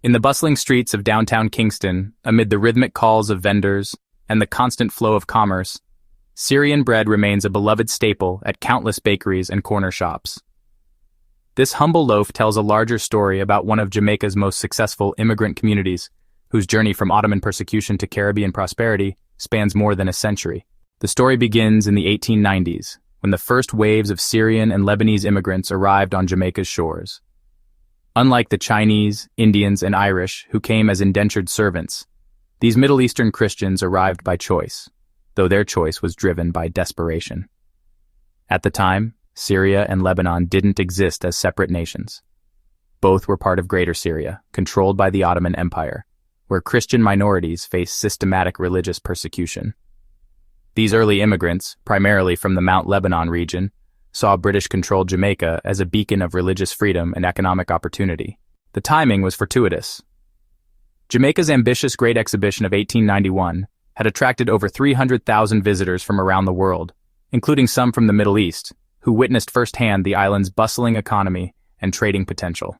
In the bustling streets of downtown Kingston, amid the rhythmic calls of vendors and the constant flow of commerce, Syrian bread remains a beloved staple at countless bakeries and corner shops. This humble loaf tells a larger story about one of Jamaica's most successful immigrant communities, whose journey from Ottoman persecution to Caribbean prosperity spans more than a century. The story begins in the 1890s, when the first waves of Syrian and Lebanese immigrants arrived on Jamaica's shores. Unlike the Chinese, Indians, and Irish, who came as indentured servants, these Middle Eastern Christians arrived by choice, though their choice was driven by desperation. At the time, Syria and Lebanon didn't exist as separate nations. Both were part of Greater Syria, controlled by the Ottoman Empire, where Christian minorities faced systematic religious persecution. These early immigrants, primarily from the Mount Lebanon region, saw British-controlled Jamaica as a beacon of religious freedom and economic opportunity. The timing was fortuitous. Jamaica's ambitious Great Exhibition of 1891 had attracted over 300,000 visitors from around the world, including some from the Middle East, who witnessed firsthand the island's bustling economy and trading potential.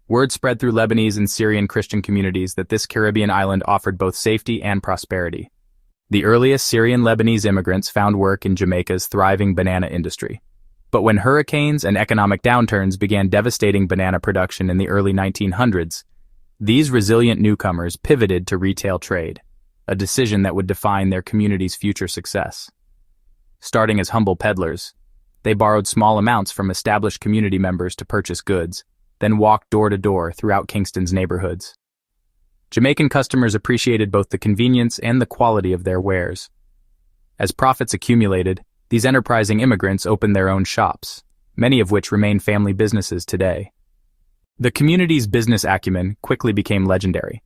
Word spread through Lebanese and Syrian Christian communities that this Caribbean island offered both safety and prosperity. The earliest Syrian-Lebanese immigrants found work in Jamaica's thriving banana industry. But when hurricanes and economic downturns began devastating banana production in the early 1900s, these resilient newcomers pivoted to retail trade, a decision that would define their community's future success. Starting as humble peddlers, they borrowed small amounts from established community members to purchase goods, then walked door to door throughout Kingston's neighborhoods. Jamaican customers appreciated both the convenience and the quality of their wares. As profits accumulated, these enterprising immigrants opened their own shops, many of which remain family businesses today. The community's business acumen quickly became legendary.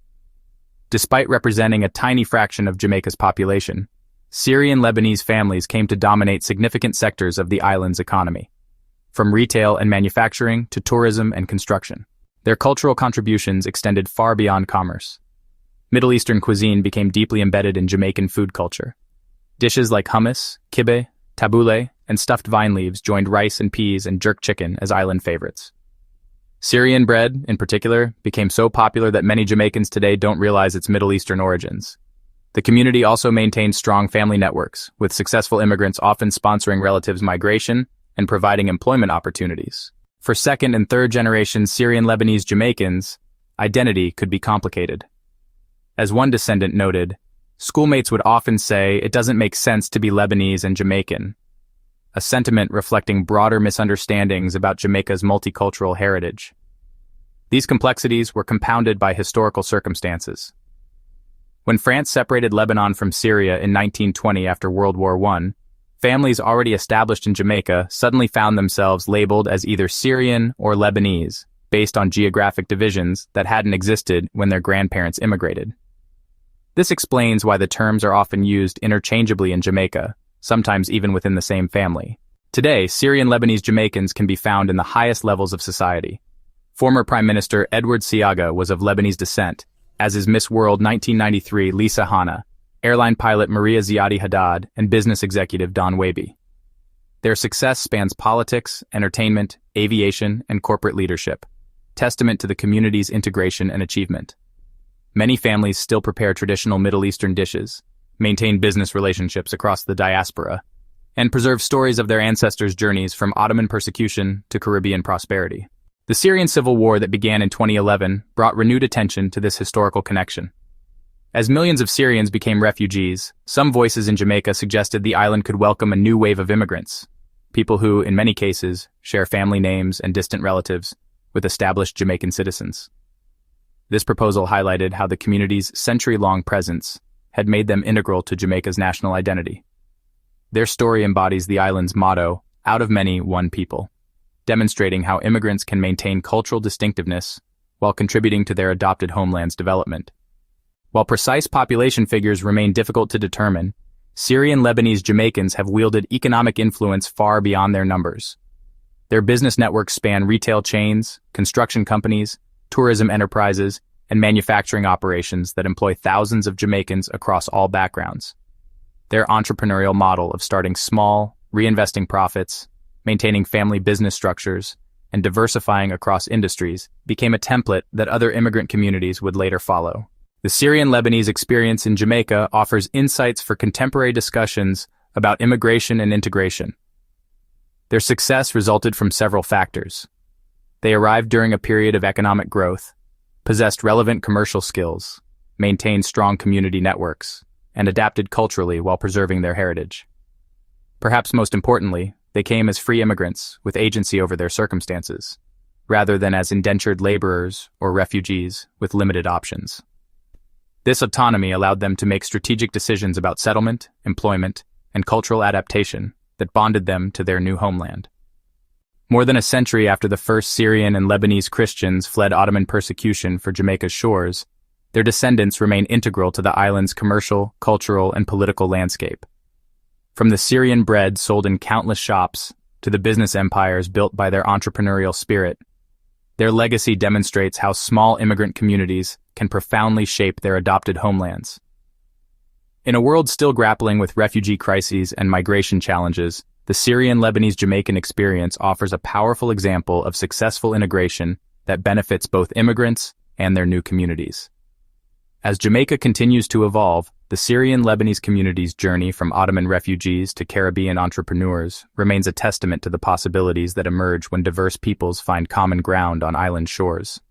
Despite representing a tiny fraction of Jamaica's population, Syrian-Lebanese families came to dominate significant sectors of the island's economy, from retail and manufacturing to tourism and construction. Their cultural contributions extended far beyond commerce. Middle Eastern cuisine became deeply embedded in Jamaican food culture. Dishes like hummus, kibbeh, tabbouleh, and stuffed vine leaves joined rice and peas and jerk chicken as island favorites. Syrian bread, in particular, became so popular that many Jamaicans today don't realize its Middle Eastern origins. The community also maintained strong family networks, with successful immigrants often sponsoring relatives' migration and providing employment opportunities. For second and third generation Syrian-Lebanese Jamaicans, identity could be complicated. As one descendant noted, schoolmates would often say it doesn't make sense to be Lebanese and Jamaican, a sentiment reflecting broader misunderstandings about Jamaica's multicultural heritage. These complexities were compounded by historical circumstances. When France separated Lebanon from Syria in 1920 after World War I, families already established in Jamaica suddenly found themselves labeled as either Syrian or Lebanese, based on geographic divisions that hadn't existed when their grandparents immigrated. This explains why the terms are often used interchangeably in Jamaica, sometimes even within the same family. Today, Syrian-Lebanese Jamaicans can be found in the highest levels of society. Former Prime Minister Edward Seaga was of Lebanese descent, as is Miss World 1993 Lisa Hanna, airline pilot Maria Ziadi Haddad, and business executive Don Waby. Their success spans politics, entertainment, aviation, and corporate leadership, testament to the community's integration and achievement. Many families still prepare traditional Middle Eastern dishes, maintain business relationships across the diaspora, and preserve stories of their ancestors' journeys from Ottoman persecution to Caribbean prosperity. The Syrian civil war that began in 2011 brought renewed attention to this historical connection. As millions of Syrians became refugees, some voices in Jamaica suggested the island could welcome a new wave of immigrants, people who, in many cases, share family names and distant relatives with established Jamaican citizens. This proposal highlighted how the community's century-long presence had made them integral to Jamaica's national identity. Their story embodies the island's motto, "Out of many, one people," demonstrating how immigrants can maintain cultural distinctiveness while contributing to their adopted homeland's development. While precise population figures remain difficult to determine, Syrian-Lebanese Jamaicans have wielded economic influence far beyond their numbers. Their business networks span retail chains, construction companies, tourism enterprises, and manufacturing operations that employ thousands of Jamaicans across all backgrounds. Their entrepreneurial model of starting small, reinvesting profits, maintaining family business structures, and diversifying across industries became a template that other immigrant communities would later follow. The Syrian-Lebanese experience in Jamaica offers insights for contemporary discussions about immigration and integration. Their success resulted from several factors. They arrived during a period of economic growth, possessed relevant commercial skills, maintained strong community networks, and adapted culturally while preserving their heritage. Perhaps most importantly, they came as free immigrants with agency over their circumstances, rather than as indentured laborers or refugees with limited options. This autonomy allowed them to make strategic decisions about settlement, employment, and cultural adaptation that bonded them to their new homeland. More than a century after the first Syrian and Lebanese Christians fled Ottoman persecution for Jamaica's shores, their descendants remain integral to the island's commercial, cultural, and political landscape. From the Syrian bread sold in countless shops to the business empires built by their entrepreneurial spirit, their legacy demonstrates how small immigrant communities can profoundly shape their adopted homelands. In a world still grappling with refugee crises and migration challenges, the Syrian-Lebanese Jamaican experience offers a powerful example of successful integration that benefits both immigrants and their new communities. As Jamaica continues to evolve, the Syrian-Lebanese community's journey from Ottoman refugees to Caribbean entrepreneurs remains a testament to the possibilities that emerge when diverse peoples find common ground on island shores.